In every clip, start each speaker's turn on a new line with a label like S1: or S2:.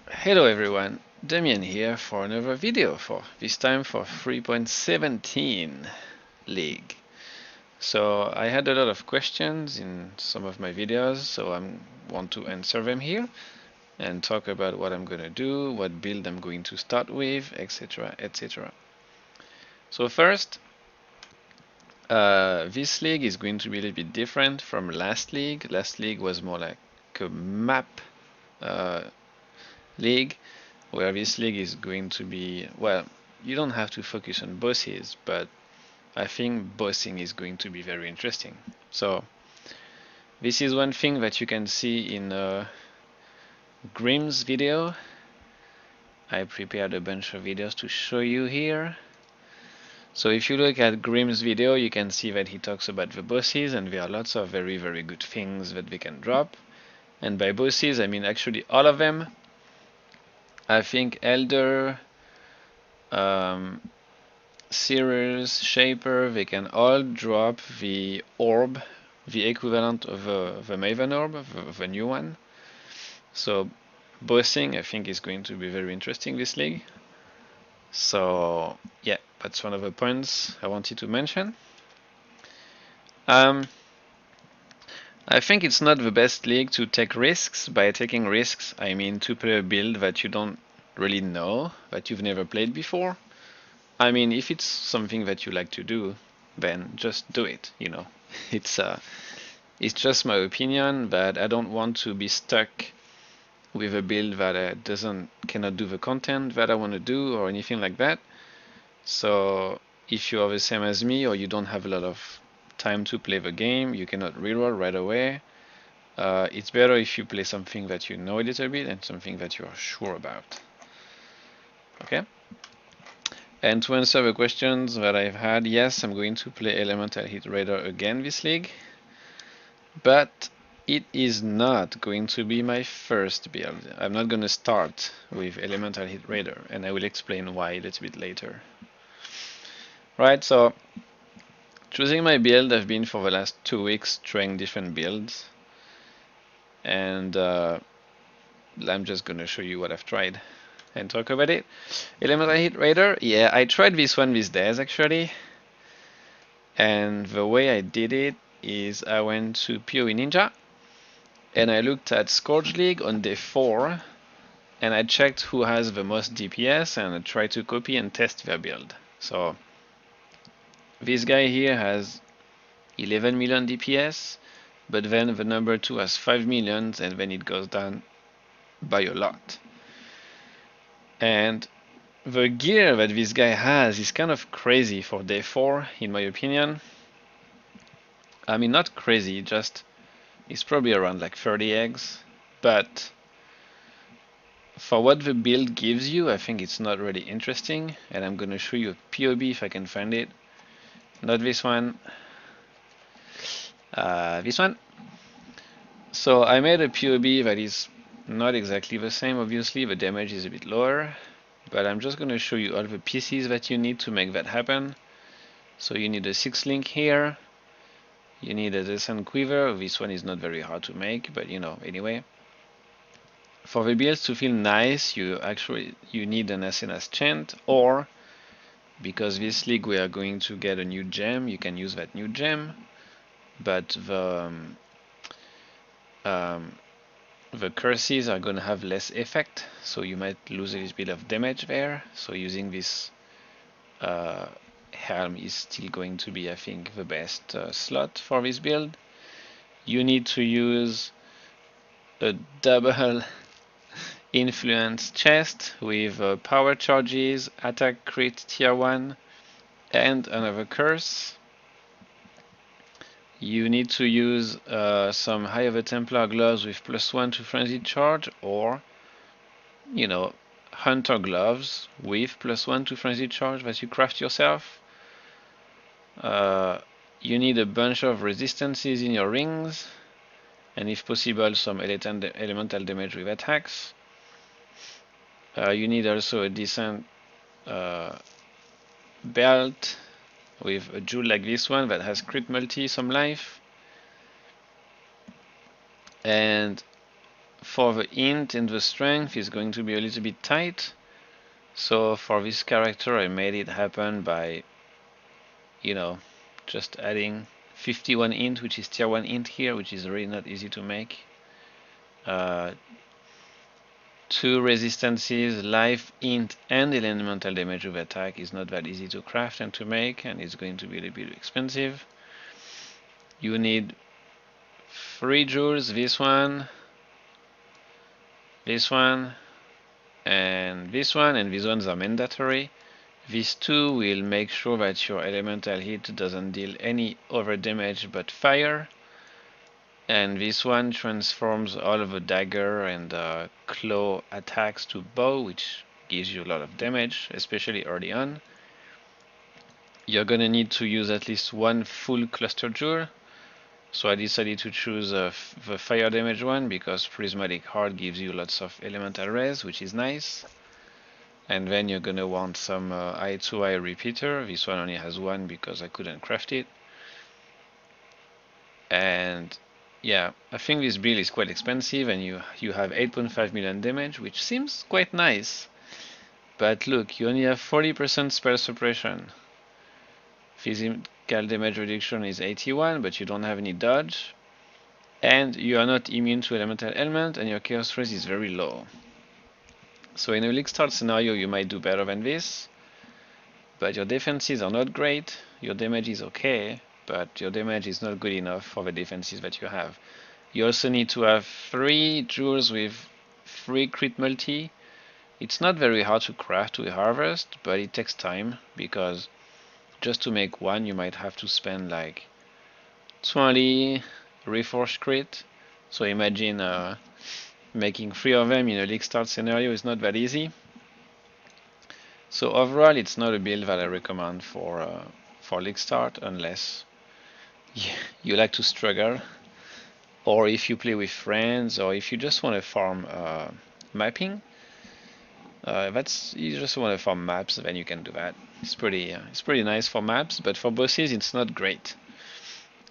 S1: Hello everyone, Damien here for another video, this time for 3.17 League. So I had a lot of questions in some of my videos, so I want to answer them here and talk about what I'm gonna do, what build I'm going to start with, etc, etc. So first, this league is going to be a little bit different from last league. Last league was more like a map league, where this league is going to be, well, you don't have to focus on bosses, but I think bossing is going to be very interesting. So this is one thing that you can see in Grimm's video. I prepared a bunch of videos to show you here. So if you look at Grimm's video, you can see that he talks about the bosses, and there are lots of very, very good things that they can drop. And by bosses, I mean actually all of them. I think Elder, Sirus, Shaper, they can all drop the orb, the equivalent of the Maven orb, the new one. So bossing, I think, is going to be very interesting this league. So yeah, that's one of the points I wanted to mention. I think it's not the best league to take risks. By taking risks, I mean to play a build that you don't really know, that you've never played before. I mean, if it's something that you like to do, then just do it, you know. It's just my opinion, but I don't want to be stuck with a build that cannot do the content that I want to do or anything like that. So if you are the same as me, or you don't have a lot of time to play the game, you cannot reroll right away. It's better if you play something that you know a little bit and something that you are sure about. Okay? And to answer the questions that I've had, yes, I'm going to play Elemental Hit Raider again this league, but it is not going to be my first build. I'm not going to start with Elemental Hit Raider, and I will explain why a little bit later. Right, so choosing my build, I've been for the last 2 weeks trying different builds, and I'm just going to show you what I've tried and talk about it. Elemental Hit Raider, yeah, I tried this one these days actually, and the way I did it is I went to PoE Ninja and I looked at Scourge League on day 4 and I checked who has the most DPS and I tried to copy and test their build. So this guy here has 11 million DPS, but then the number 2 has 5 million and then it goes down by a lot. And the gear that this guy has is kind of crazy for day 4 in my opinion. I mean, not crazy, just it's probably around like 30 eggs, but for what the build gives you, I think it's not really interesting, and I'm gonna show you a PoB if I can find it. Not this one, this one. So I made a PoB that is not exactly the same, obviously, the damage is a bit lower, but I'm just gonna show you all the pieces that you need to make that happen. So you need a 6-link here, you need a Descent Quiver, this one is not very hard to make, but you know, anyway. For the builds to feel nice, you need an Asenath Chant, or because this league we are going to get a new gem, you can use that new gem, but the curses are going to have less effect, so you might lose a little bit of damage there. So using this helm is still going to be, I think, the best slot for this build. You need to use a double influence chest with power charges, attack crit tier 1, and another curse. You need to use some High of a Templar gloves with +1 to frenzied charge, or, you know, hunter gloves with +1 to frenzied charge that you craft yourself. You need a bunch of resistances in your rings, and if possible some elemental damage with attacks. You need also a decent belt with a jewel like this one that has crit multi, some life. And for the int and the strength is going to be a little bit tight. So for this character, I made it happen by, just adding 51 int, which is tier 1 int here, which is really not easy to make. 2 resistances, life, int, and elemental damage with attack is not that easy to craft and to make, and it's going to be a little bit expensive. You need 3 jewels, this one, and these ones are mandatory. These 2 will make sure that your elemental hit doesn't deal any other damage but fire. And this one transforms all of the dagger and claw attacks to bow, which gives you a lot of damage, especially early on. You're gonna need to use at least 1 full cluster jewel. So I decided to choose the fire damage one because Prismatic Heart gives you lots of elemental res, which is nice. And then you're gonna want some eye-to-eye repeater. This one only has 1 because I couldn't craft it. And yeah, I think this build is quite expensive, and you have 8.5 million damage, which seems quite nice. But look, you only have 40% spell suppression. Physical damage reduction is 81, but you don't have any dodge. And you are not immune to elemental element, and your chaos res is very low. So in a league start scenario, you might do better than this. But your defenses are not great, your damage is okay, but your damage is not good enough for the defenses that you have. You also need to have 3 jewels with 3 crit multi. It's not very hard to craft to a harvest, but it takes time, because just to make 1 you might have to spend like 20 reforged crit. So imagine making 3 of them in a league start scenario is not that easy. So overall, it's not a build that I recommend for league start unless you like to struggle, or if you play with friends, or if you just want to farm mapping. You just want to farm maps, then you can do that. It's pretty nice for maps, but for bosses it's not great.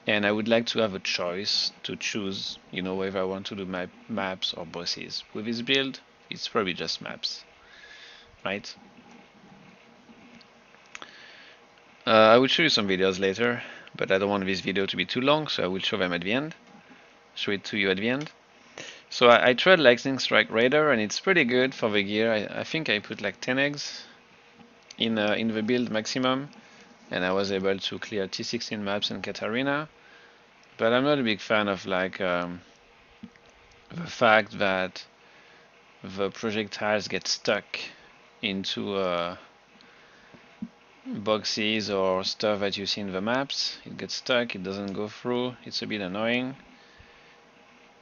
S1: And I would like to have a choice to choose, whether I want to do maps or bosses. With this build, it's probably just maps, right? I will show you some videos later, but I don't want this video to be too long, so I will show them at the end. Show it to you at the end. So I tried Lightning Strike Raider, and it's pretty good for the gear. I think I put like 10 eggs in the build maximum, and I was able to clear T16 maps and Catarina. But I'm not a big fan of like the fact that the projectiles get stuck into boxes or stuff that you see in the maps. It gets stuck, it doesn't go through, it's a bit annoying.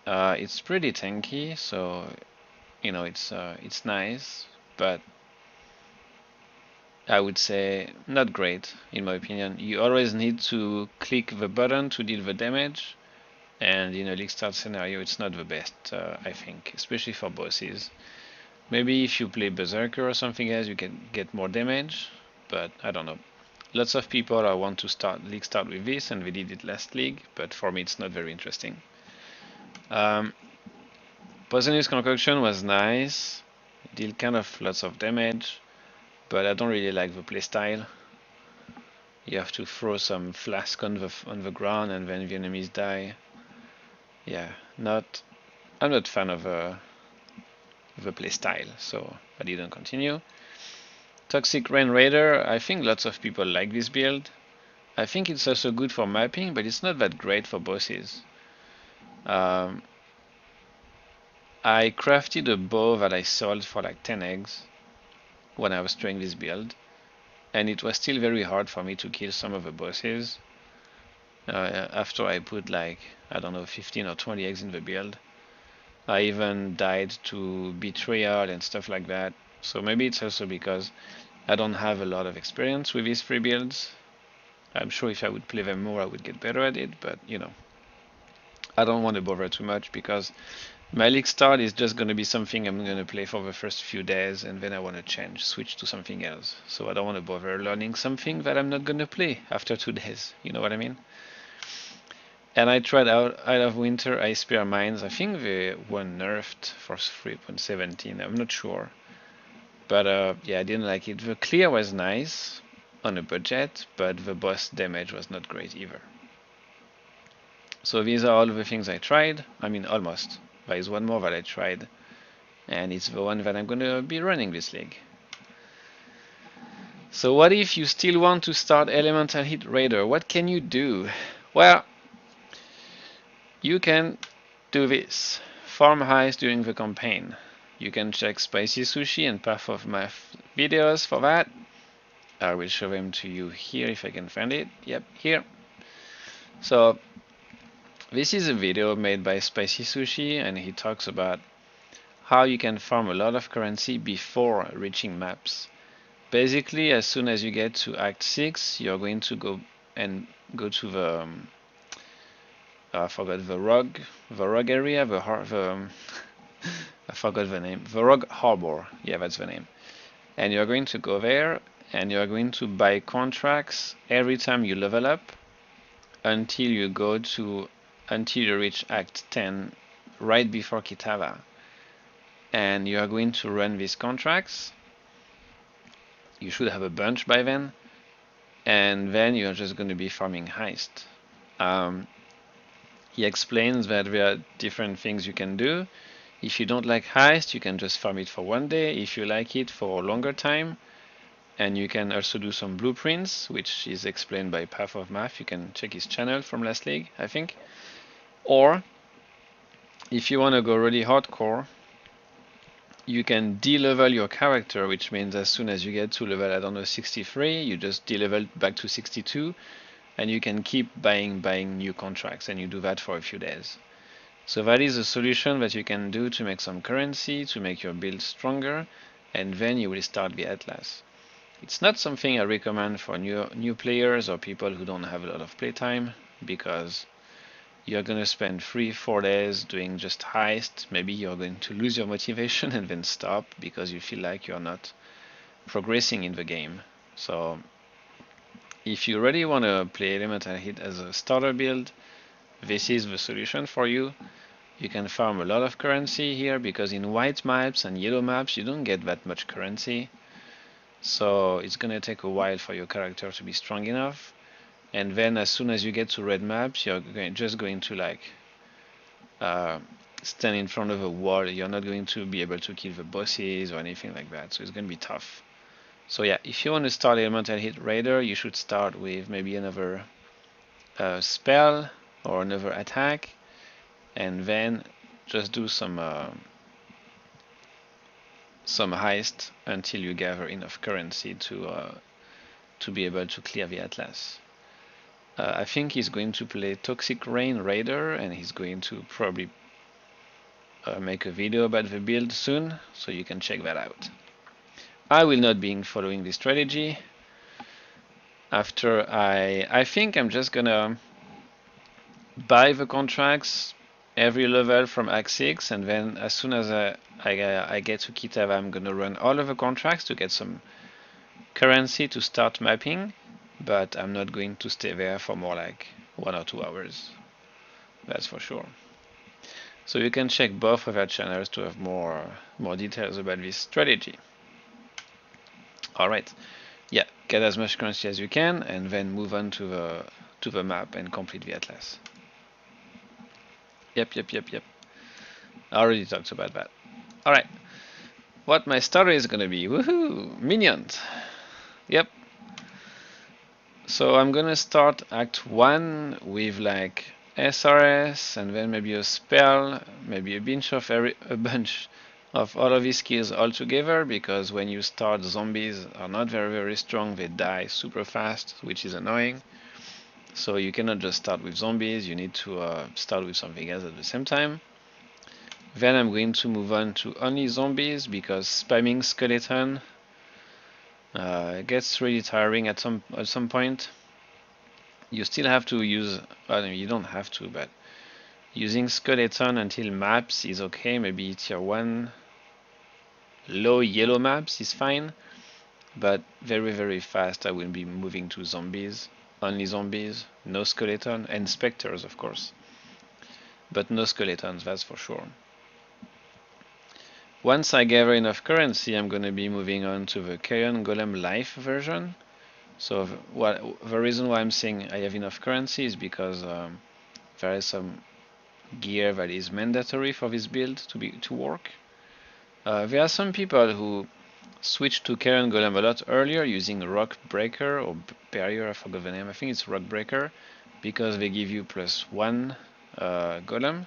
S1: It's pretty tanky, so it's nice, but I would say not great in my opinion. You always need to click the button to deal the damage, and in a league start scenario it's not the best, I think, especially for bosses. Maybe if you play Berserker or something else you can get more damage, but I don't know. Lots of people want to start league start with this, and they did it last league, but for me it's not very interesting. Poisonous Concoction was nice, it did kind of lots of damage, but I don't really like the playstyle. You have to throw some flask on the ground and then the enemies die. Yeah, I'm not fan of the playstyle, so I didn't continue. Toxic Rain Raider, I think lots of people like this build. I think it's also good for mapping, but it's not that great for bosses. I crafted a bow that I sold for like 10 eggs when I was trying this build, and it was still very hard for me to kill some of the bosses after I put like, I don't know, 15 or 20 eggs in the build. I even died to betrayal and stuff like that. So maybe it's also because I don't have a lot of experience with these 3 builds. I'm sure if I would play them more I would get better at it, but I don't want to bother too much because my league start is just going to be something I'm going to play for the first few days, and then I want to switch to something else. So I don't want to bother learning something that I'm not going to play after 2 days. You know what I mean? And I tried out of Winter Ice Spear Mines. I think they were nerfed for 3.17. I'm not sure. But yeah, I didn't like it. The clear was nice on a budget, but the boss damage was not great either. So these are all the things I tried. I mean, almost. There is one more that I tried, and it's the one that I'm going to be running this league. So what if you still want to start Elemental Hit Raider? What can you do? Well, you can do this. Farm highs during the campaign. You can check Spicy Sushi and Path of Math videos for that. I will show them to you here if I can find it. Yep, here. So this is a video made by Spicy Sushi, and he talks about how you can farm a lot of currency before reaching maps. Basically, as soon as you get to Act 6, you're going to go to the I forgot the rogue area, I forgot the name, the Rogue Harbor. Yeah, that's the name. And you're going to go there, and you're going to buy contracts every time you level up until you reach Act 10, right before Kitava. And you are going to run these contracts. You should have a bunch by then, and then you're just going to be farming heist. He explains that there are different things you can do. If you don't like heist, you can just farm it for one day. If you like it, for a longer time. And you can also do some blueprints, which is explained by Path of Math. You can check his channel from last league, I think. Or if you want to go really hardcore, you can de-level your character, which means as soon as you get to level, I don't know, 63, you just de-level back to 62, and you can keep buying new contracts, and you do that for a few days. So that is a solution that you can do to make some currency, to make your build stronger, and then you will start the Atlas. It's not something I recommend for new players or people who don't have a lot of playtime, because you're going to spend 3-4 days doing just heist. Maybe you're going to lose your motivation and then stop because you feel like you're not progressing in the game. So if you really want to play Elemental Hit as a starter build, this is the solution for you. You can farm a lot of currency here because in white maps and yellow maps you don't get that much currency. So it's going to take a while for your character to be strong enough. And then as soon as you get to red maps, you're just going to like stand in front of a wall. You're not going to be able to kill the bosses or anything like that. So it's going to be tough. So yeah, if you want to start Elemental Hit Raider, you should start with maybe another spell or another attack, and then just do some heist until you gather enough currency to be able to clear the Atlas. I think he's going to play Toxic Rain Raider, and he's going to probably make a video about the build soon, so you can check that out. I will not be following this strategy. After I think I'm just gonna buy the contracts every level from Act 6, and then as soon as I get to Kitava, I'm gonna run all of the contracts to get some currency to start mapping, but I'm not going to stay there for more like 1 or 2 hours. That's for sure. So you can check both of our channels to have more details about this strategy. Alright, yeah, get as much currency as you can, and then move on to the map and complete the Atlas. Yep. I already talked about that. Alright, what my starter is gonna be, woohoo, Minions. Yep. So I'm gonna start Act 1 with like SRS, and then maybe a spell, maybe a bunch of all of these skills all together, because when you start, zombies are not very strong. They die super fast, which is annoying. So you cannot just start with zombies, you need to start with something else at the same time. Then I'm going to move on to only zombies, because spamming skeleton gets really tiring at some point. You still have to use, you don't have to, but using skeleton until maps is okay. Maybe tier 1 low yellow maps is fine, but very fast I will be moving to zombies. only zombies, no skeleton, and specters of course. But no skeletons, that's for sure. Once I gather enough currency, I'm going to be moving on to the Carrion Golem Life version. So the reason why I'm saying I have enough currency is because there is some gear that is mandatory for this build to work. There are some people who switched to Carrion Golem a lot earlier using Rock Breaker or Barrier, I forgot the name, I think it's Rock Breaker, because they give you +1 golem.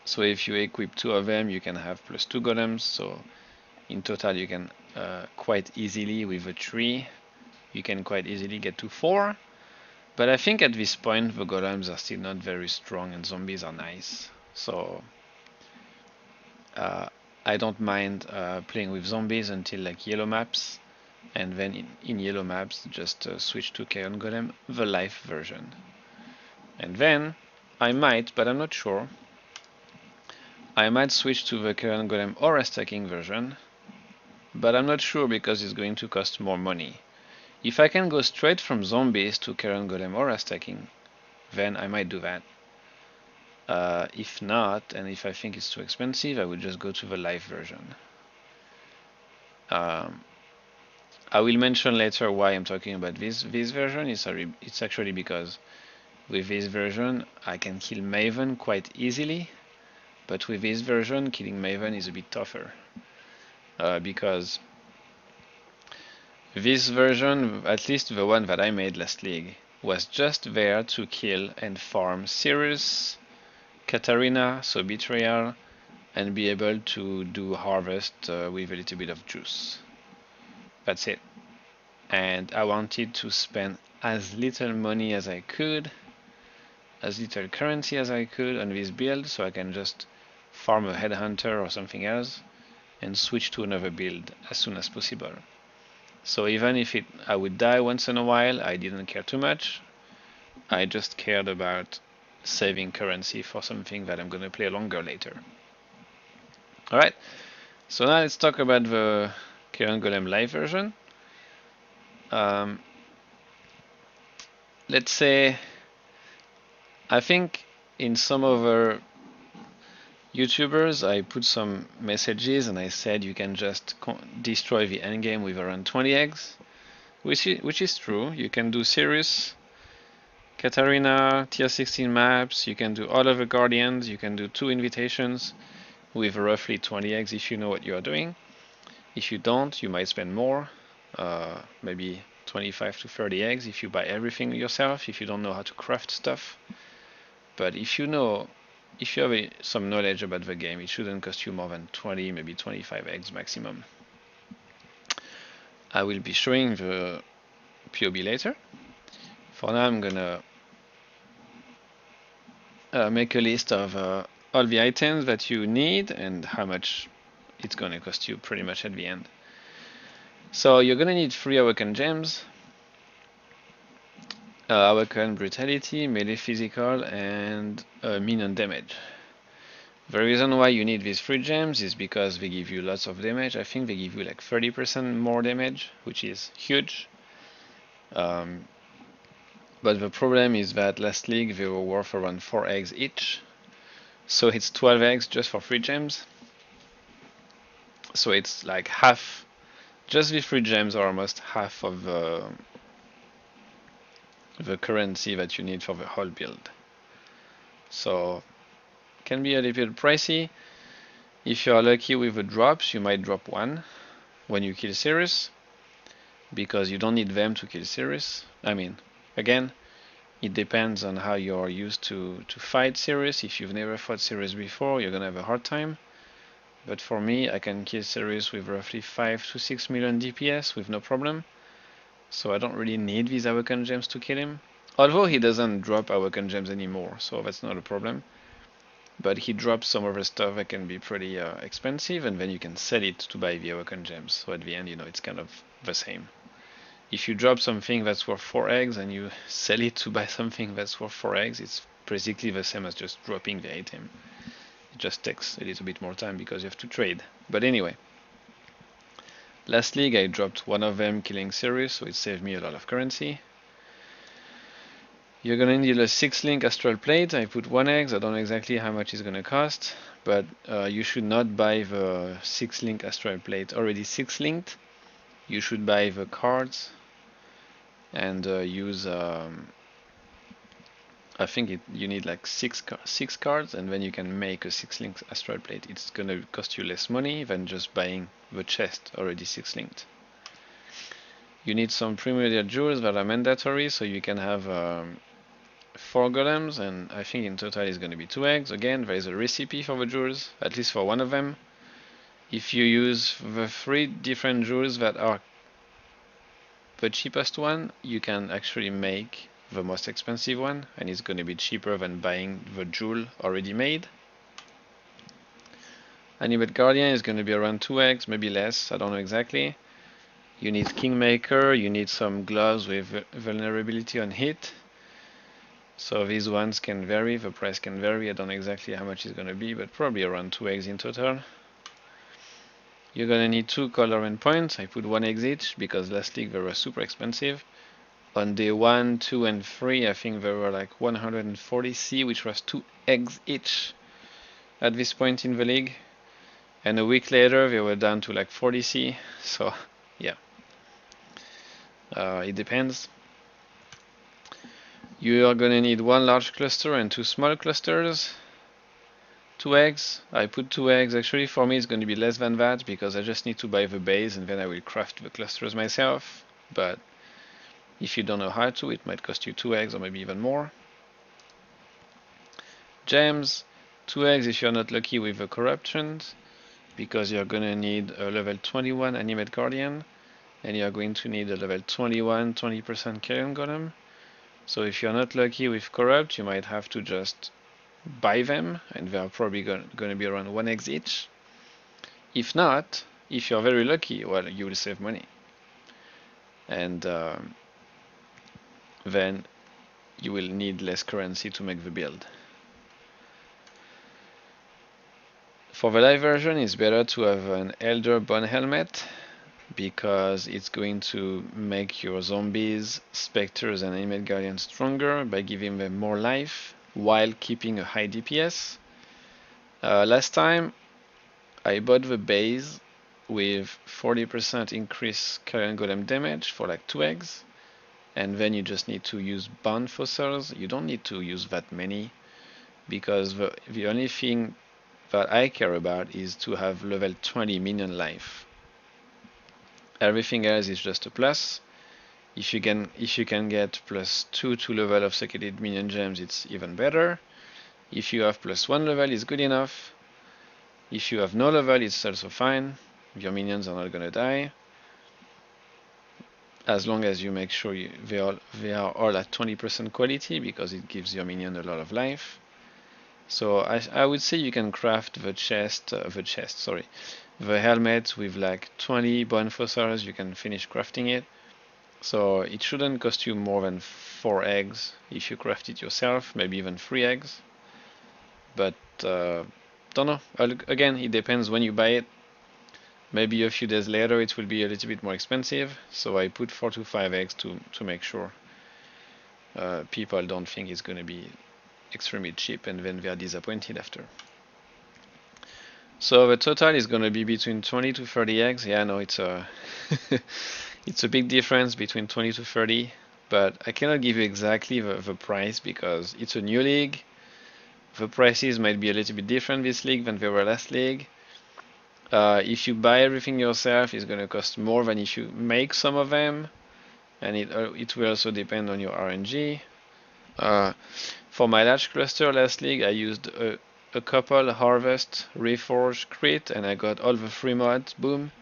S1: So if you equip 2 of them, you can have +2 golems, so in total you can quite easily, with a 3, you can quite easily get to 4. But I think at this point the golems are still not very strong and zombies are nice. So I don't mind playing with zombies until like yellow maps, and then in yellow maps just switch to Carrion Golem, the life version. And then I might, but I'm not sure, I might switch to the Carrion Golem aura stacking version, but I'm not sure because it's going to cost more money. If I can go straight from zombies to Carrion Golem aura stacking, then I might do that. If not, and if I think it's too expensive, I would just go to the live version. I will mention later why I'm talking about this version. It's actually because with this version I can kill Maven quite easily, but with this version killing Maven is a bit tougher. Because this version, at least the one that I made last league, was just there to kill and farm Sirus, Catarina, so Betrayal, and be able to do harvest with a little bit of juice. That's it. And I wanted to spend as little money as I could, as little currency as I could on this build, so I can just farm a headhunter or something else and switch to another build as soon as possible. So even if I would die once in a while, I didn't care too much. I just cared about saving currency for something that I'm gonna play longer later. Alright, so now let's talk about the Carrion Golem Live version. Let's say, I think in some other YouTubers I put some messages and I said you can just destroy the endgame with around 20 eggs, which is true. You can do Sirus, Catarina, tier 16 maps, you can do all of the Guardians, you can do 2 invitations with roughly 20 eggs if you know what you are doing. If you don't, you might spend more, maybe 25 to 30 eggs if you buy everything yourself, if you don't know how to craft stuff. But if you have some knowledge about the game, it shouldn't cost you more than 20, maybe 25 eggs maximum. I will be showing the PoB later. For now I'm gonna make a list of all the items that you need and how much it's gonna cost you pretty much at the end. So you're gonna need 3 Awakened Gems, Awakened Brutality, Melee Physical, and Minion Damage. The reason why you need these 3 gems is because they give you lots of damage. I think they give you like 30% more damage, which is huge. But the problem is that last league they were worth around 4 eggs each. So it's 12 eggs just for 3 gems. So it's like half, just the 3 gems are almost half of the currency that you need for the whole build. So can be a little bit pricey. If you are lucky with the drops, you might drop 1 when you kill Sirus, because you don't need them to kill Sirus. I mean, again, it depends on how you're used to fight Sirus. If you've never fought Sirus before, you're gonna have a hard time. But for me, I can kill Sirus with roughly 5 to 6 million DPS with no problem. So I don't really need these Awakened Gems to kill him. Although he doesn't drop Awakened Gems anymore, so that's not a problem. But he drops some other stuff that can be pretty expensive, and then you can sell it to buy the Awakened Gems. So at the end, it's kind of the same. If you drop something that's worth 4 eggs and you sell it to buy something that's worth 4 eggs, it's basically the same as just dropping the item. It just takes a little bit more time because you have to trade. But anyway, last league I dropped one of them killing Sirus, so it saved me a lot of currency. You're gonna need a 6-link astral plate. I put 1x. I don't know exactly how much it's gonna cost, but you should not buy the 6-link astral plate already 6-linked. You should buy the cards and use. I think you need like six cards, and then you can make a 6-link astral plate. It's gonna cost you less money than just buying the chest already 6-linked. You need some primordial jewels that are mandatory, so you can have 4 golems, and I think in total it's going to be 2 eggs. Again, there is a recipe for the jewels, at least for one of them. If you use the 3 different jewels that are the cheapest one, you can actually make the most expensive one, and it's going to be cheaper than buying the jewel already made. Animate Guardian is going to be around 2 eggs, maybe less, I don't know exactly. You need Kingmaker, you need some gloves with vulnerability on hit. So these ones can vary, the price can vary, I don't know exactly how much it's going to be, but probably around 2 eggs in total. You're going to need 2 colorant points. I put 1 egg each because last league they were super expensive. On day 1, 2, and 3, I think there were like 140 C, which was 2 eggs each at this point in the league. And a week later, they were down to like 40 C. So, yeah. It depends. You are going to need 1 large cluster and 2 small clusters. 2 eggs. I put 2 eggs. Actually, for me, it's going to be less than that because I just need to buy the base and then I will craft the clusters myself. But if you don't know how to, it might cost you 2 eggs or maybe even more. Gems, 2 eggs if you're not lucky with the corruptions, because you're going to need a level 21 Animate Guardian, and you're going to need a level 21 20% Carrion Golem. So if you're not lucky with corrupt, you might have to just buy them, and they are probably going to be around 1 eggs each. If not, if you're very lucky, well, you will save money. And then you will need less currency to make the build. For the live version, it's better to have an Elder Bone Helmet because it's going to make your zombies, specters, and animate guardians stronger by giving them more life while keeping a high DPS. Last time I bought the base with 40% increase Carrion Golem damage for like 2 eggs, and then you just need to use Bone Fossils. You don't need to use that many because the only thing that I care about is to have level 20 minion life. Everything else is just a plus. If you can get +2 to level of secreted minion gems, it's even better. If you have +1 level, it's good enough. If you have no level, it's also fine. Your minions are not gonna die, as long as you make sure they are all at 20% quality, because it gives your minion a lot of life. So I would say you can craft the helmet with like 20 bone fossils. You can finish crafting it. So it shouldn't cost you more than 4 eggs if you craft it yourself, maybe even 3 eggs. But don't know. Again, it depends when you buy it. Maybe a few days later it will be a little bit more expensive. So I put 4 to 5 eggs to make sure people don't think it's going to be extremely cheap and then they're disappointed after. So the total is going to be between 20 to 30 eggs. Yeah, no, it's a it's a big difference between 20 to 30, but I cannot give you exactly the price because it's a new league. The prices might be a little bit different this league than they were last league. If you buy everything yourself, it's going to cost more than if you make some of them, and it will also depend on your RNG. For my large cluster last league, I used a couple harvest, reforge, crit, and I got all the free mods. Boom!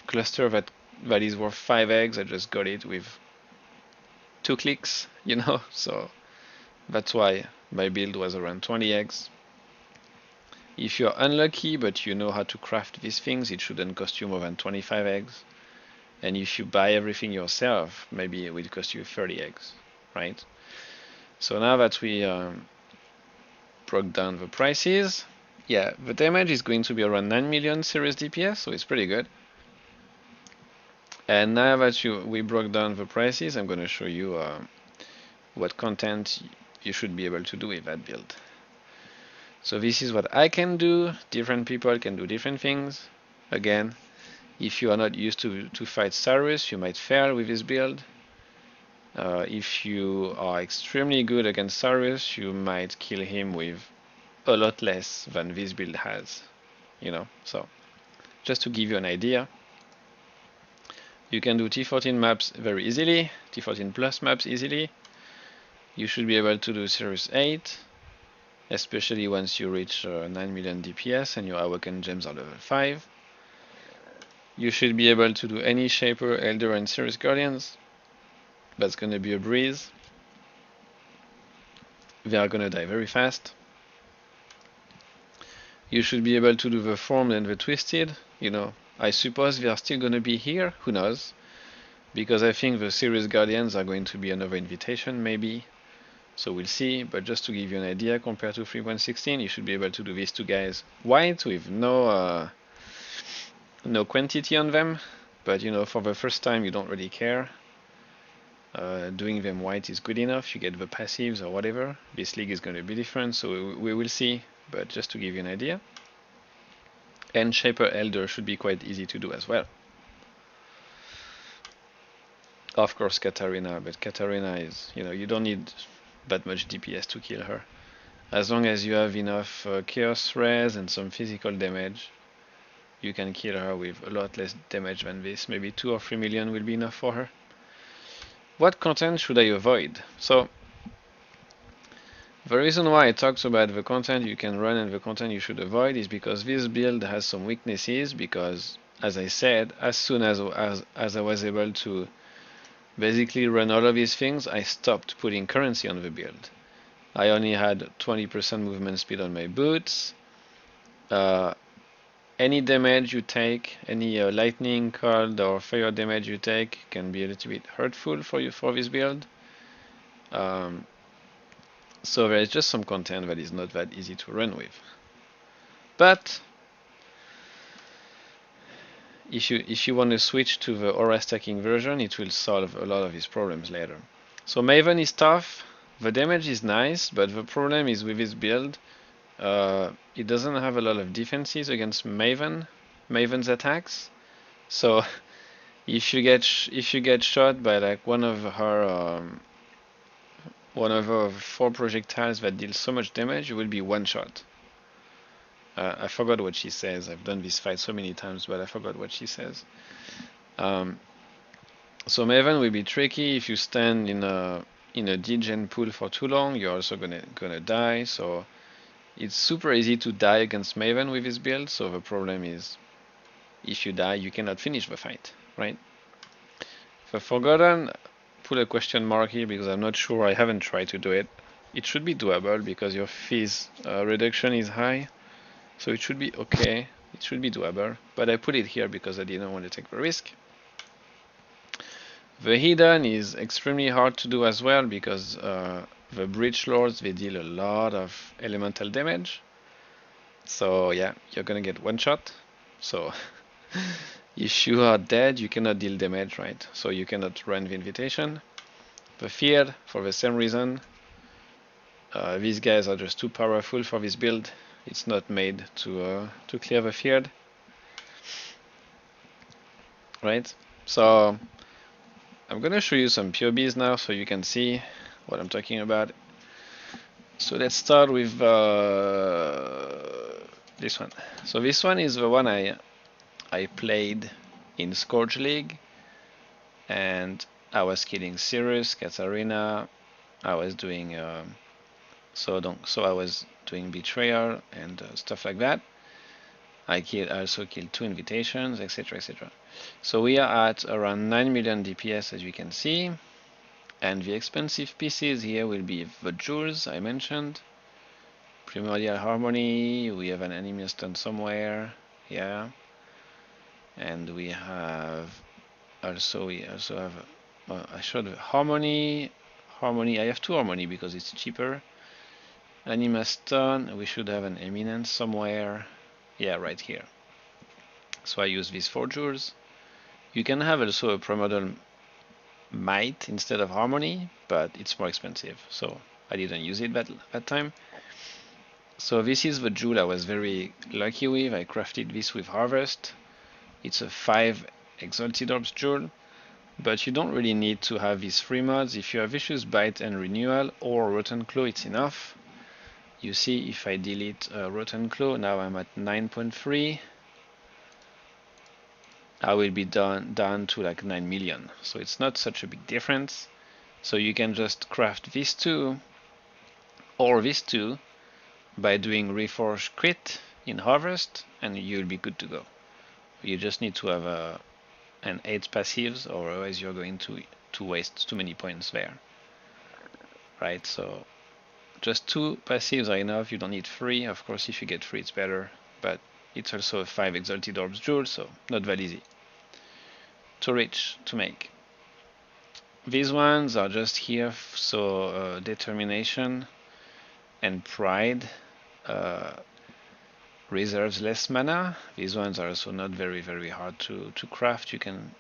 S1: Cluster that is worth 5 eggs. I just got it with 2 clicks, you know. So that's why my build was around 20 eggs. If you're unlucky but you know how to craft these things, it shouldn't cost you more than 25 eggs. And if you buy everything yourself, maybe it will cost you 30 eggs, right? So now that we broke down the prices, yeah, the damage is going to be around 9 million Sirus DPS, so it's pretty good. And now that we broke down the prices, I'm going to show you what content you should be able to do with that build. So this is what I can do. Different people can do different things. Again, if you are not used to fight Sirus, you might fail with this build. If you are extremely good against Sirus, you might kill him with a lot less than this build has. You know, so just to give you an idea, you can do T14 maps very easily, T14 plus maps easily. You should be able to do Sirus 8, especially once you reach 9 million DPS and your Awakened Gems are level 5. You should be able to do any Shaper, Elder, and Sirus Guardians. That's gonna be a breeze. They are gonna die very fast. You should be able to do the Formed and the Twisted. You know, I suppose they are still gonna be here, who knows? Because I think the Sirus Guardians are going to be another invitation, maybe. So we'll see, but just to give you an idea, compared to 3.16, you should be able to do these two guys white with no quantity on them. But you know, for the first time, you don't really care. Doing them white is good enough. You get the passives or whatever. This league is going to be different, so we will see. But just to give you an idea. And Shaper Elder should be quite easy to do as well. Of course, Catarina, but Catarina is, you know, you don't need that much DPS to kill her. As long as you have enough chaos res and some physical damage, you can kill her with a lot less damage than this. Maybe 2 or 3 million will be enough for her. What content should I avoid? So the reason why I talked about the content you can run and the content you should avoid is because this build has some weaknesses, because as I said, as soon as I was able to basically run all of these things, I stopped putting currency on the build. I only had 20% movement speed on my boots. Any damage you take, any lightning, cold, or fire damage you take can be a little bit hurtful for you for this build. So there is just some content that is not that easy to run with. But if you want to switch to the aura stacking version, it will solve a lot of these problems later. So Maven is tough. The damage is nice, but the problem is with this build, it doesn't have a lot of defenses against Maven's attacks. So if you get shot by like one of her 4 projectiles that deal so much damage, you will be one shot. I forgot what she says. I've done this fight so many times, but I forgot what she says. So Maven will be tricky if you stand in a degen pool for too long. You're also gonna die. So it's super easy to die against Maven with this build. So the problem is, if you die, you cannot finish the fight, right? For Forgotten, put a question mark here because I'm not sure. I haven't tried to do it. It should be doable because your fizz reduction is high. So it should be okay, it should be doable, but I put it here because I didn't want to take the risk. The Hidden is extremely hard to do as well because the Breach Lords, they deal a lot of elemental damage. So yeah, you're gonna get one shot. So if you are dead, you cannot deal damage, right? So you cannot run the invitation. The Feared, for the same reason. These guys are just too powerful for this build. It's not made to clear the Feared, right? So I'm gonna show you some PoBs now so you can see what I'm talking about. So let's start with this one. So this one is the one I played in Scourge League, and I was killing Sirus, Catarina. I was doing so I was doing Betrayal and stuff like that. I also killed 2 invitations, etc, etc. So we are at around 9 million DPS, as you can see, and the expensive pieces here will be the jewels I mentioned, Primordial Harmony. We have an enemy stun somewhere, yeah, and we also have I showed Harmony. I have 2 Harmony because it's cheaper. Anima Stone, we should have an Eminence somewhere. Yeah, right here. So I use these 4 jewels. You can have also a Primordial Might instead of Harmony, but it's more expensive, so I didn't use it that time. So this is the jewel I was very lucky with. I crafted this with Harvest. It's a 5 Exalted Orbs jewel, but you don't really need to have these 3 mods. If you have Vicious Bite and Renewal or Rotten Claw, it's enough. You see, if I delete Rotten Claw, now I'm at 9.3. I will be down to like 9 million. So it's not such a big difference. So you can just craft these two or these two by doing Reforge Crit in Harvest, and you'll be good to go. You just need to have an 8 passives, or otherwise you're going to waste too many points there. Right, so just 2 passives are enough. You don't need 3. Of course, if you get 3, it's better, but it's also a 5 Exalted Orbs jewel, so not that easy to reach, to make. These ones are just here, so Determination and Pride reserves less mana. These ones are also not very hard to craft. You can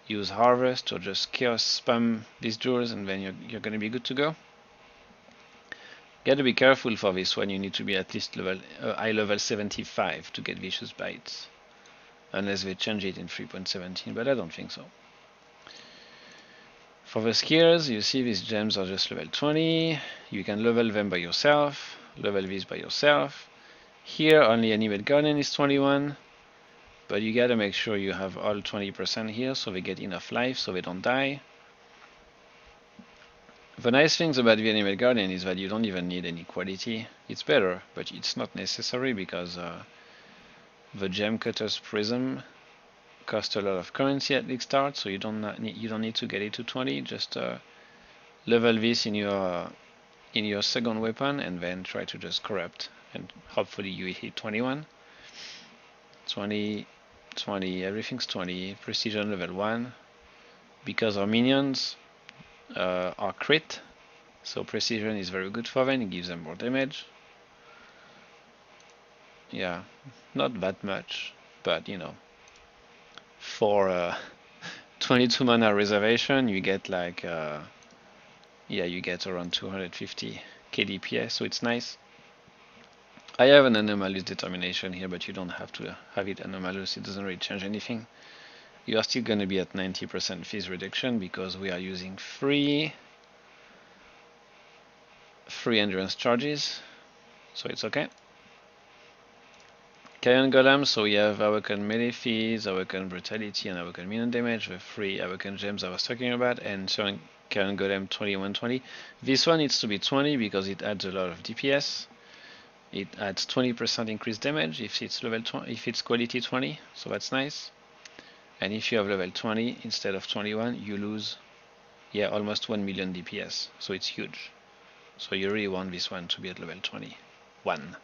S1: use Harvest or just Chaos spam these jewels, and then you're going to be good to go. You got to be careful for this one. You need to be at least high level 75 to get Vicious Bites, unless they change it in 3.17, but I don't think so. For the skiers, you see these gems are just level 20. You can level them by yourself, level these by yourself. Here only Animate Guardian is 21, but you gotta make sure you have all 20% here so they get enough life so they don't die. The nice things about the Animate Guardian is that you don't even need any quality. It's better, but it's not necessary because the Gem Cutter's Prism costs a lot of currency at the start, so you don't need to get it to 20. Just level this in your second weapon, and then try to just corrupt, and hopefully you hit 21. 20, 20, everything's 20. Precision level 1, because our minions are crit, so precision is very good for them. It gives them more damage. Yeah, not that much, but you know, for 22 mana reservation, you get like yeah, you get around 250 KDPS, so it's nice. I have an anomalous determination here, but you don't have to have it anomalous. It doesn't really change anything. You are still going to be at 90% phase reduction because we are using free endurance charges, so it's okay. Carrion Golem, so we have Awaken melee fees, Awaken brutality, and Awaken minion damage, the 3 Awaken gems I was talking about, and Carrion Golem 2120. This one needs to be 20 because it adds a lot of DPS. It adds 20% increased damage if it's level 20, if it's quality 20, so that's nice. And if you have level 20 instead of 21, you lose, yeah, almost 1 million DPS, so it's huge. So you really want this one to be at level 21.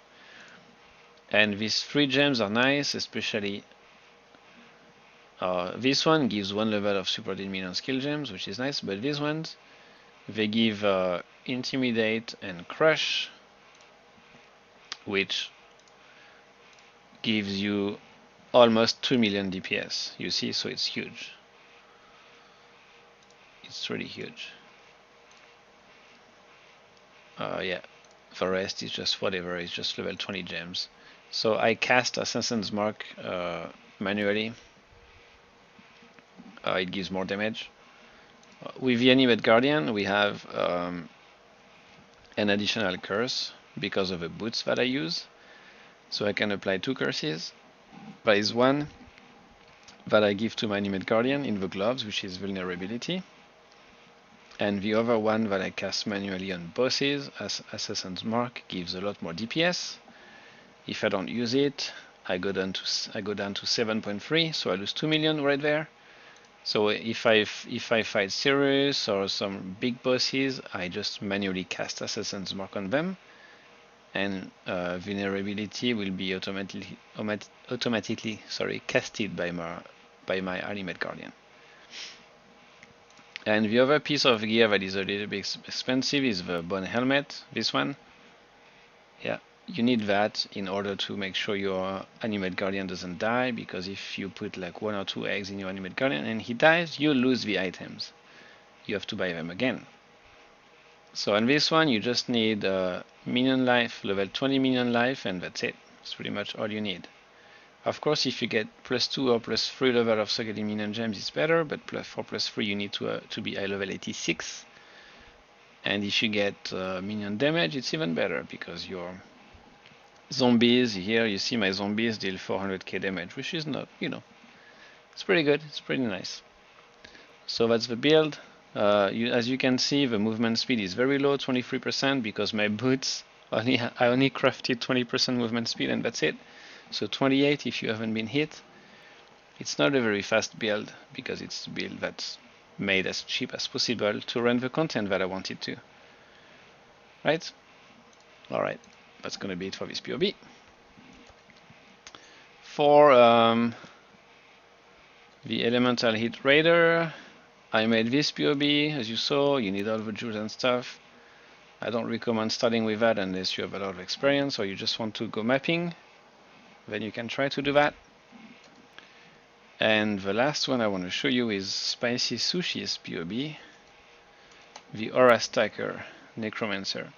S1: And these 3 gems are nice, especially this one gives 1 level of supported minion skill gems, which is nice, but these ones, they give Intimidate and Crush, which gives you almost 2 million DPS, you see, so it's huge. It's really huge. Yeah, the rest is just whatever, it's just level 20 gems. So I cast Assassin's Mark manually. It gives more damage. With the Animate Guardian, we have an additional curse because of the boots that I use. So I can apply 2 curses. There is one that I give to my Animate Guardian in the gloves, which is vulnerability. And the other one that I cast manually on bosses, as Assassin's Mark, gives a lot more DPS. If I don't use it, I go down to 7.3, so I lose 2 million right there. So if I fight Sirus or some big bosses, I just manually cast Assassin's Mark on them, and vulnerability will be automatically casted by my Animate Guardian. And the other piece of gear that is a little bit expensive is the bone helmet, this one. Yeah, you need that in order to make sure your Animate Guardian doesn't die, because if you put like 1 or 2 eggs in your Animate Guardian and he dies, you lose the items. you have to buy them again. So on this one, you just need Minion Life, level 20 Minion Life, and that's it. It's pretty much all you need. Of course, if you get +2 or +3 level of Sogeli Minion Gems, it's better, but for +3 you need to be high level 86. And if you get minion damage, it's even better, because your zombies, here you see my zombies deal 400k damage, which is not, it's pretty good, it's pretty nice. So that's the build. As you can see, the movement speed is very low, 23%, because my boots, I only crafted 20% movement speed, and that's it. So 28 if you haven't been hit. It's not a very fast build, because it's a build that's made as cheap as possible to run the content that I wanted to. Right? Alright, that's gonna be it for this PoB. For the Elemental Hit Raider, I made this PoB, as you saw. You need all the jewels and stuff. I don't recommend starting with that unless you have a lot of experience or you just want to go mapping. Then you can try to do that. And the last one I want to show you is Spicy Sushi's PoB, the Aura Stacker Necromancer.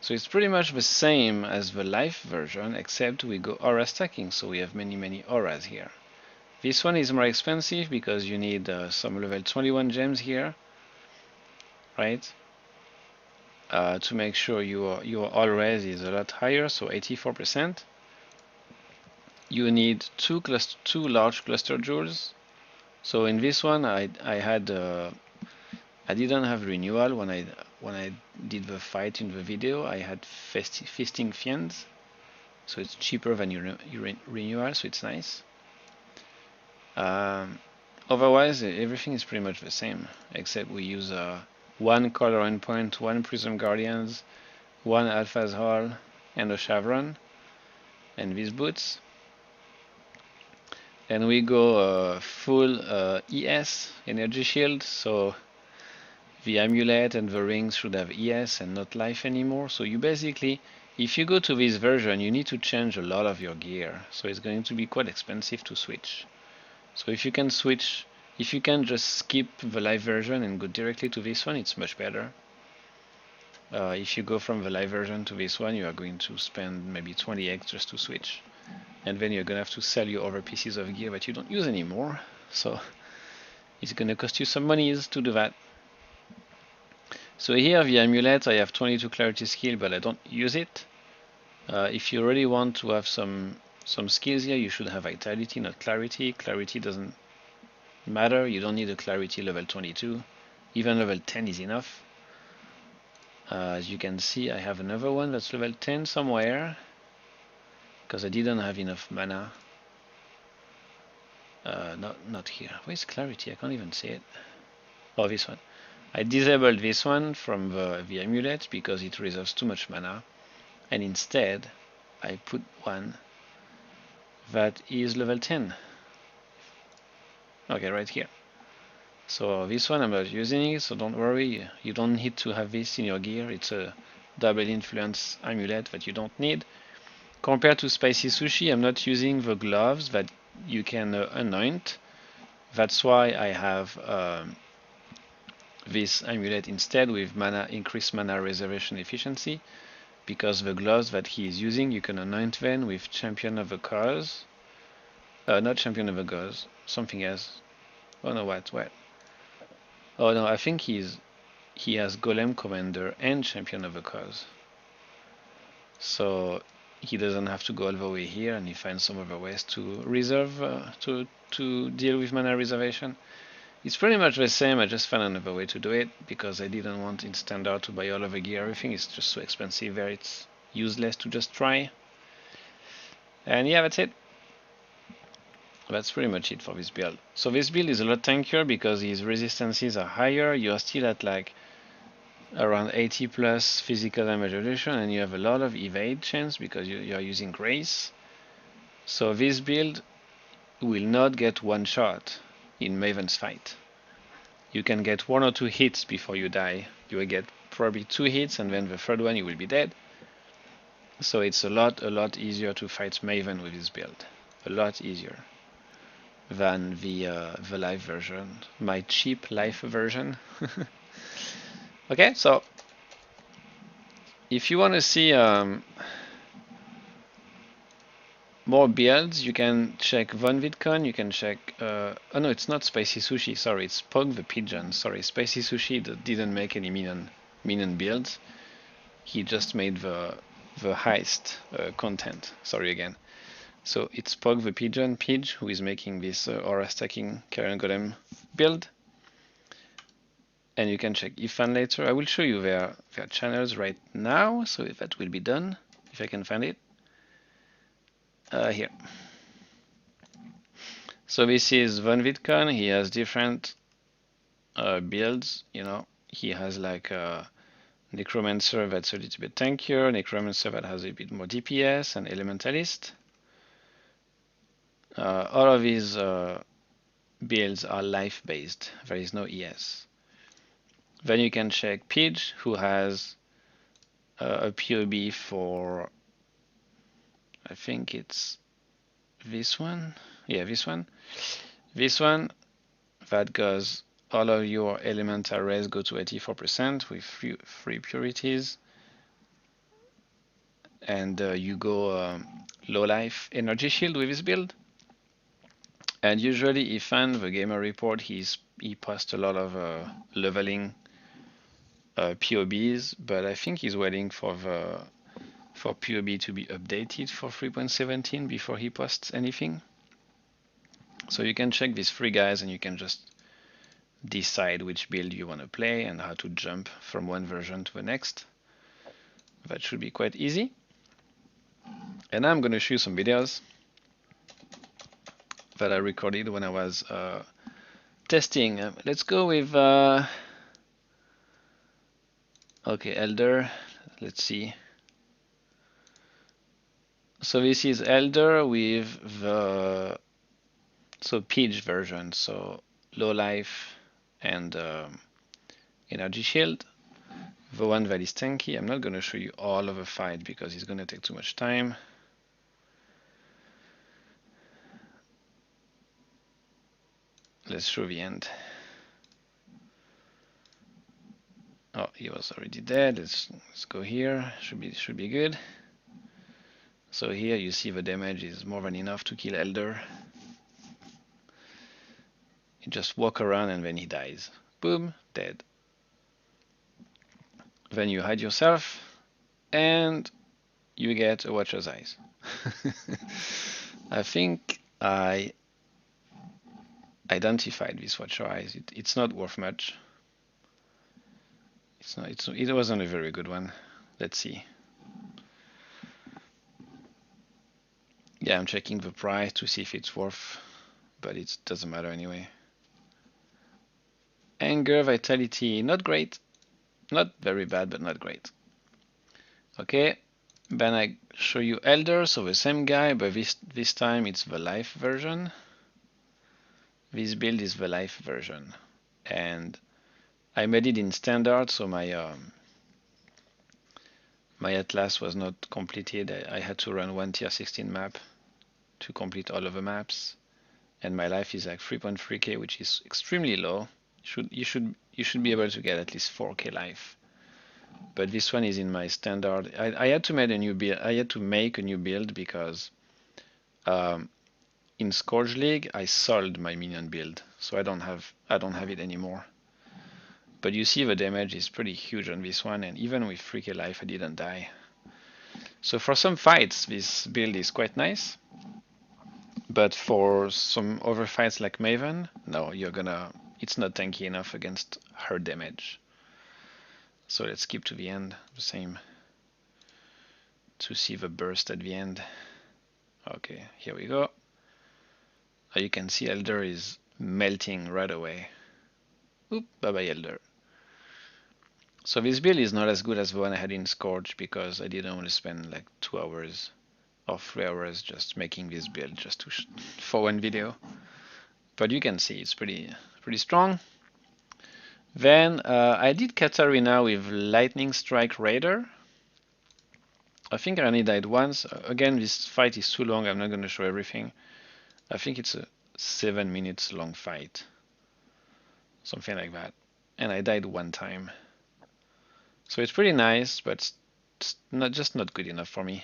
S1: So it's pretty much the same as the life version, except we go aura stacking, so we have many auras here. This one is more expensive because you need some level 21 gems here, right? To make sure your all res is a lot higher, so 84%. You need two large cluster jewels. So in this one, I didn't have renewal when I did the fight in the video. I had Feasting Fiends, so it's cheaper than your renewal, so it's nice. Otherwise, everything is pretty much the same, except we use one color endpoint, one Prism Guardians, one Alpha's Hall, and a Chevron, and these boots. And we go full ES, Energy Shield, so the amulet and the rings should have ES and not life anymore. So you basically, if you go to this version, you need to change a lot of your gear, so it's going to be quite expensive to switch. So if you can switch, if you can just skip the live version and go directly to this one, it's much better. If you go from the live version to this one, you are going to spend maybe 20x just to switch. And then you're gonna have to sell your other pieces of gear that you don't use anymore. So it's gonna cost you some monies to do that. So here the amulet, I have 22 clarity skill, but I don't use it. If you really want to have some skills here, you should have vitality, not clarity. Clarity doesn't matter. You don't need a clarity level 22. Even level 10 is enough. As you can see, I have another one that's level 10 somewhere, because I didn't have enough mana. Not here. Where's clarity? I can't even see it. Oh, this one. I disabled this one from the amulet because it reserves too much mana, and instead I put one that is level 10. Okay, right here. So this one I'm not using it, so don't worry, you don't need to have this in your gear. It's a double influence amulet that you don't need. Compared to Spicy Sushi, I'm not using the gloves that you can anoint. That's why I have this amulet instead with increased mana reservation efficiency, because the gloves that he is using, you can anoint them with Champion of the Cause. Not Champion of the Cause, something else. Oh no, what? Oh no, I think he has Golem Commander and Champion of the Cause. So he doesn't have to go all the way here, and he finds some other ways to reserve, to deal with mana reservation. It's pretty much the same. I just found another way to do it because I didn't want in standard to buy all of the gear. Everything is just so expensive there, it's useless to just try. And yeah, that's it. That's pretty much it for this build. So this build is a lot tankier because his resistances are higher. You are still at like around 80 plus physical damage reduction, and you have a lot of evade chance because you are using Grace. So this build will not get one shot in Maven's fight. You can get 1 or 2 hits before you die. You will get probably 2 hits, and then the third one you will be dead. So it's a lot easier to fight Maven with this build. A lot easier than the live version, my cheap live version. Okay, so if you want to see more builds, you can check Von VidCon, you can check, oh no, it's not Spicy Sushi, sorry, it's Pog the Pigeon, sorry, Spicy Sushi didn't make any minion builds, he just made the heist content, sorry again. So it's Pog the Pigeon, Pidge, who is making this aura stacking Carrion Golem build. And you can check Ifan later. I will show you their channels right now, so that will be done, if I can find it. Here. So this is Von VidCon. He has different builds, you know. He has like a Necromancer that's a little bit tankier, Necromancer that has a bit more DPS, and Elementalist. All of these builds are life-based. There is no ES. Then you can check Pidge, who has a PoB for, I think it's this one. Yeah, this one. This one, that goes, all of your elemental rays go to 84% with free purities. And you go low life energy shield with this build. And usually Ifan, the gamer report, he posts a lot of leveling PoBs, but I think he's waiting for PoB to be updated for 3.17 before he posts anything. So you can check these three guys and you can just decide which build you want to play and how to jump from one version to the next. That should be quite easy. And I'm going to show you some videos that I recorded when I was testing. Let's go with okay, Elder. Let's see. So this is Elder with the Pidge version, so low life and energy shield. The one that is tanky. I'm not going to show you all of the fight because it's going to take too much time. Let's show the end. Oh, he was already dead. Let's go here. Should be good. So here you see the damage is more than enough to kill Elder. You just walk around and then he dies. Boom, dead. Then you hide yourself and you get a Watcher's Eyes. I think I identified this Watcher's Eyes. It's not worth much. It wasn't a very good one. Let's see. Yeah, I'm checking the price to see if it's worth, but it doesn't matter anyway. Anger, Vitality, not great. Not very bad, but not great. Okay, then I show you Elder, so the same guy, but this time it's the life version. This build is the life version. And I made it in standard, so my atlas was not completed. I had to run one tier 16 map to complete all of the maps, and my life is like 3.3k, which is extremely low. You should be able to get at least 4k life, but this one is in my standard. I had to make a new build. I had to make a new build because in Scourge League I sold my minion build, so I don't have it anymore. But you see the damage is pretty huge on this one, and even with 3k life I didn't die. So for some fights this build is quite nice, but for some other fights like Maven, no, it's not tanky enough against her damage. So let's skip to the end, the same, to see the burst at the end. Okay, here we go. You can see Elder is melting right away. Oop, bye bye Elder. So this build is not as good as the one I had in Scourge because I didn't want to spend like 2 hours or 3 hours just making this build just for one video. But you can see it's pretty strong. Then I did Catarina with Lightning Strike Raider. I think I only died once. Again, this fight is too long. I'm not going to show everything. I think it's a 7 minutes long fight, something like that. and I died one time. So it's pretty nice, but it's not good enough for me.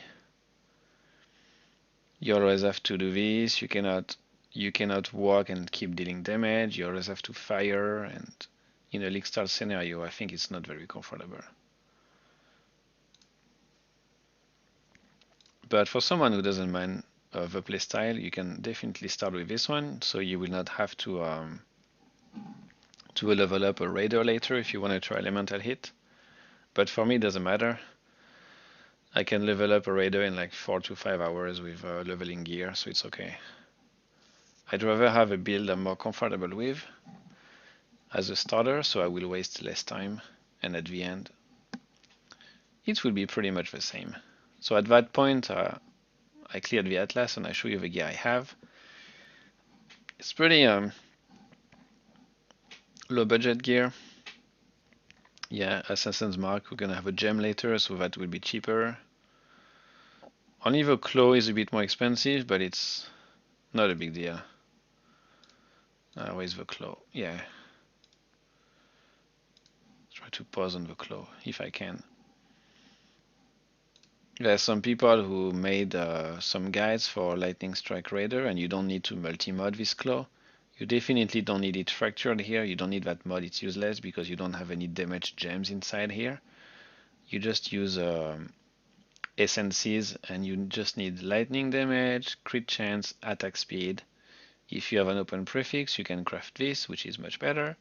S1: You always have to do this. You cannot walk and keep dealing damage. You always have to fire, and in a league start scenario, I think it's not very comfortable. But for someone who doesn't mind the playstyle, you can definitely start with this one, so you will not have to level up a raider later if you want to try elemental hit. But for me, it doesn't matter. I can level up a raider in like 4 to 5 hours with leveling gear, so it's okay. I'd rather have a build I'm more comfortable with as a starter, so I will waste less time, and at the end, it will be pretty much the same. So at that point, I cleared the Atlas and I show you the gear I have. It's pretty low budget gear. Yeah, Assassin's Mark, we're gonna have a gem later, so that will be cheaper. Only the claw is a bit more expensive, but it's not a big deal. Where's the claw? Yeah. Try to pause on the claw if I can. There are some people who made some guides for Lightning Strike Raider, and you don't need to multi-mod this claw. You definitely don't need it fractured here. You don't need that mod, it's useless because you don't have any damage gems inside here. You just use essences, and you just need lightning damage, crit chance, attack speed. If you have an open prefix, you can craft this, which is much better.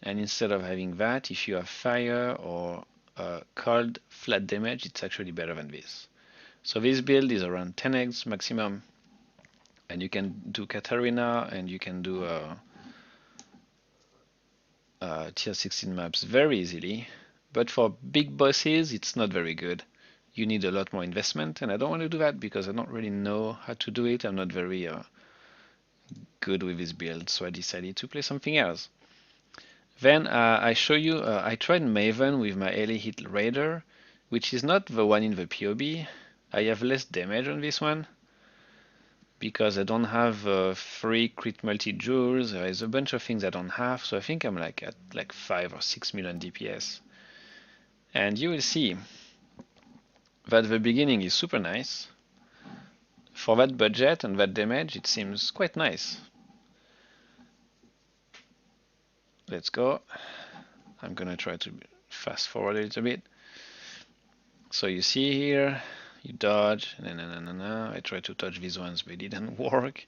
S1: And instead of having that, if you have fire or cold flat damage, it's actually better than this. So this build is around 10x maximum, and you can do Catarina, and you can do tier 16 maps very easily. But for big bosses, it's not very good. You need a lot more investment, and I don't want to do that because I don't really know how to do it. I'm not very good with this build, so I decided to play something else. Then I show you, I tried Maven with my LA Hit Raider, which is not the one in the PoB. I have less damage on this one because I don't have free crit multi-jewels. There is a bunch of things I don't have, so I think I'm like at like 5 or 6 million DPS. And you will see that the beginning is super nice. For that budget and that damage, it seems quite nice. Let's go. I'm gonna try to fast forward a little bit. So you see here, you dodge, I tried to touch these ones, but it didn't work.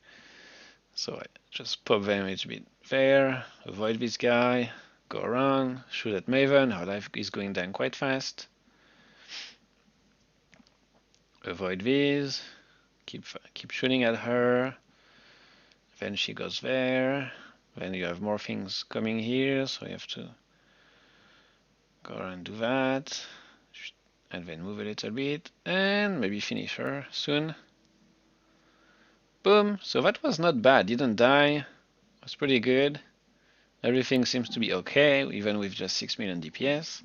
S1: So I just pop them a little bit there, avoid this guy, go around, shoot at Maven, her life is going down quite fast. Avoid these, keep shooting at her, then she goes there, then you have more things coming here, so you have to go around and do that, and then move a little bit, and maybe finish her soon. Boom, so that was not bad, didn't die, was pretty good. Everything seems to be okay, even with just 6 million DPS.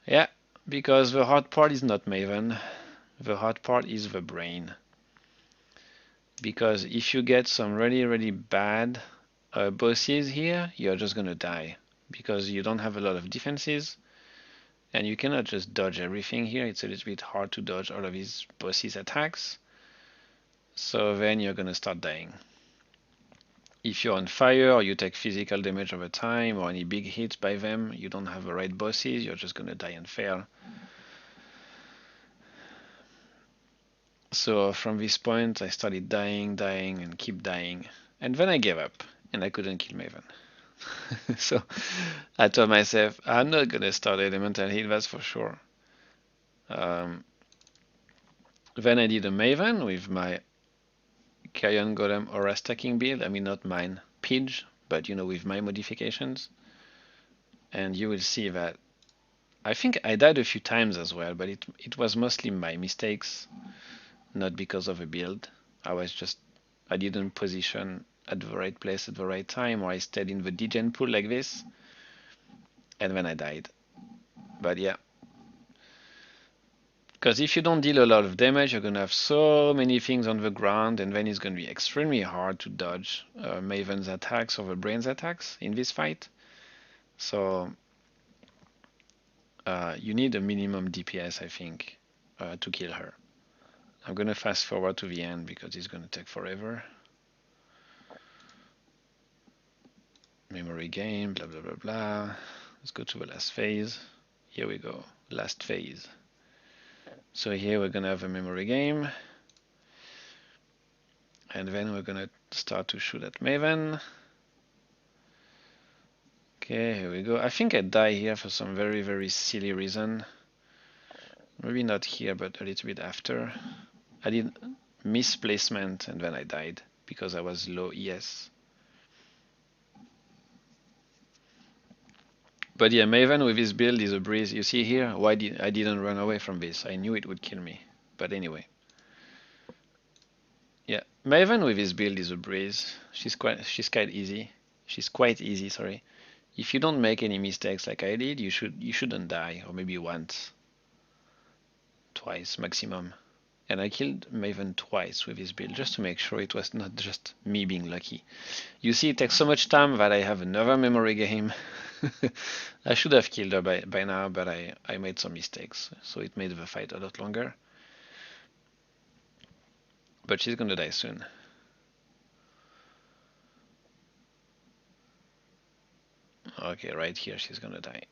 S1: Yeah, because the hard part is not Maven, the hard part is the brain. Because if you get some really bad bosses here, you're just gonna die. Because you don't have a lot of defenses, and you cannot just dodge everything here. It's a little bit hard to dodge all of these bosses' attacks. So then you're gonna start dying. If you're on fire or you take physical damage over time or any big hits by them, you don't have the right bosses, you're just gonna die and fail. So from this point I started dying and keep dying, and then I gave up and I couldn't kill Maven. So I told myself I'm not gonna start elemental heal, that's for sure. Then I did a Maven with my Carrion Golem Aura stacking build. I mean, not mine, Pigeon, but you know, with my modifications. And you will see that I think I died a few times as well, but it was mostly my mistakes, not because of a build. I didn't position at the right place at the right time, or I stayed in the degen pool like this, and then I died. But yeah. Because if you don't deal a lot of damage, you're going to have so many things on the ground, and then it's going to be extremely hard to dodge Maven's attacks or the Brain's attacks in this fight. So you need a minimum DPS, I think, to kill her. I'm gonna fast forward to the end because it's gonna take forever. Memory game, blah blah blah blah. Let's go to the last phase. Here we go, last phase. So here we're gonna have a memory game. And then we're gonna start to shoot at Maven. Okay, here we go. I think I die here for some very, very silly reason. Maybe not here, but a little bit after. I did misplacement and then I died because I was low ES. But yeah, Maven with his build is a breeze. You see here, why I didn't run away from this? I knew it would kill me. But anyway. Yeah, Maven with his build is a breeze. She's quite easy. She's quite easy, sorry. If you don't make any mistakes like I did, you shouldn't die, or maybe once. Twice maximum. And I killed Maven twice with his build, just to make sure it was not just me being lucky. You see, it takes so much time that I have another memory game. I should have killed her by now, but I made some mistakes, so it made the fight a lot longer. But she's gonna die soon. Okay, right here she's gonna die.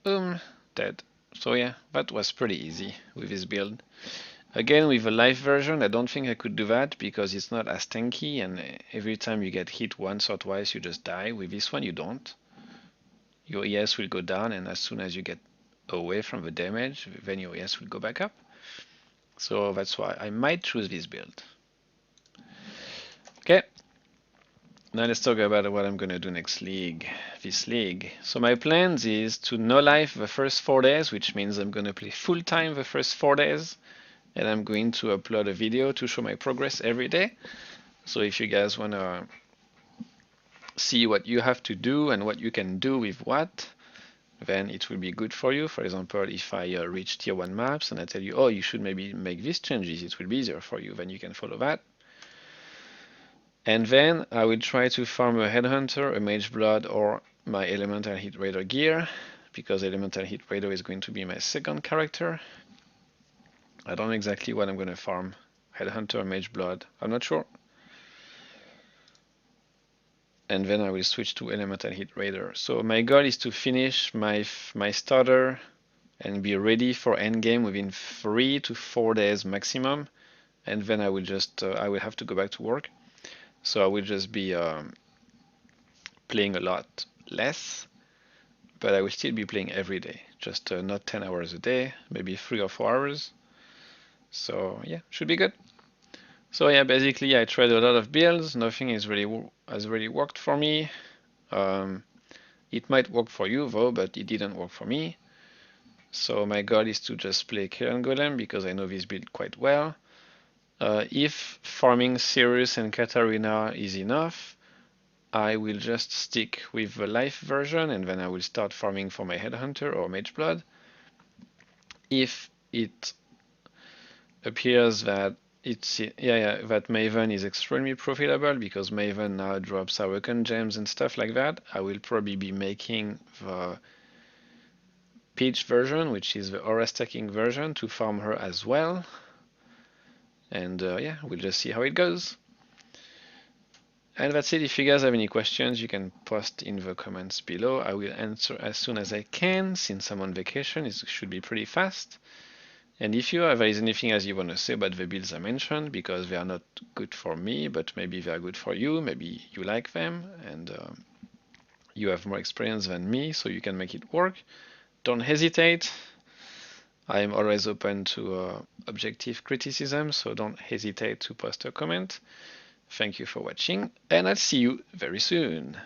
S1: Boom, dead. So yeah, that was pretty easy with this build. Again, with a life version, I don't think I could do that because it's not as tanky, and every time you get hit once or twice, you just die. With this one, you don't. Your ES will go down, and as soon as you get away from the damage, then your ES will go back up. So that's why I might choose this build. Okay. Now let's talk about what I'm gonna do next league, this league. So my plans is to no life the first 4 days, which means I'm gonna play full time the first 4 days, and I'm going to upload a video to show my progress every day. So if you guys wanna see what you have to do and what you can do with what, then it will be good for you. For example, if I reach tier 1 maps and I tell you, oh, you should maybe make these changes, it will be easier for you, then you can follow that. And then I will try to farm a Headhunter, a Mage Blood, or my Elemental Hit Raider gear, because Elemental Hit Raider is going to be my second character. I don't know exactly what I'm going to farm. Headhunter or Mage Blood, I'm not sure. And then I will switch to Elemental Hit Raider. So my goal is to finish my starter and be ready for endgame within 3 to 4 days maximum. And then I will just, I will have to go back to work. So I will just be playing a lot less, but I will still be playing every day, just not 10 hours a day, maybe 3 or 4 hours. So yeah, should be good. So yeah, basically I tried a lot of builds, nothing has really worked for me. It might work for you though, but it didn't work for me. So my goal is to just play Carrion Golem because I know this build quite well. If farming Sirus and Catarina is enough, I will just stick with the life version and then I will start farming for my Headhunter or Mage Blood. If it appears that that Maven is extremely profitable because Maven now drops Awaken gems and stuff like that, I will probably be making the Peach version, which is the aura stacking version, to farm her as well. And yeah, we'll just see how it goes. And that's it. If you guys have any questions, you can post in the comments below. I will answer as soon as I can. Since I'm on vacation, it should be pretty fast. And if there is anything else you want to say about the builds I mentioned, because they are not good for me, but maybe they are good for you, maybe you like them, and you have more experience than me, so you can make it work, don't hesitate. I'm always open to objective criticism, so don't hesitate to post a comment. Thank you for watching, and I'll see you very soon.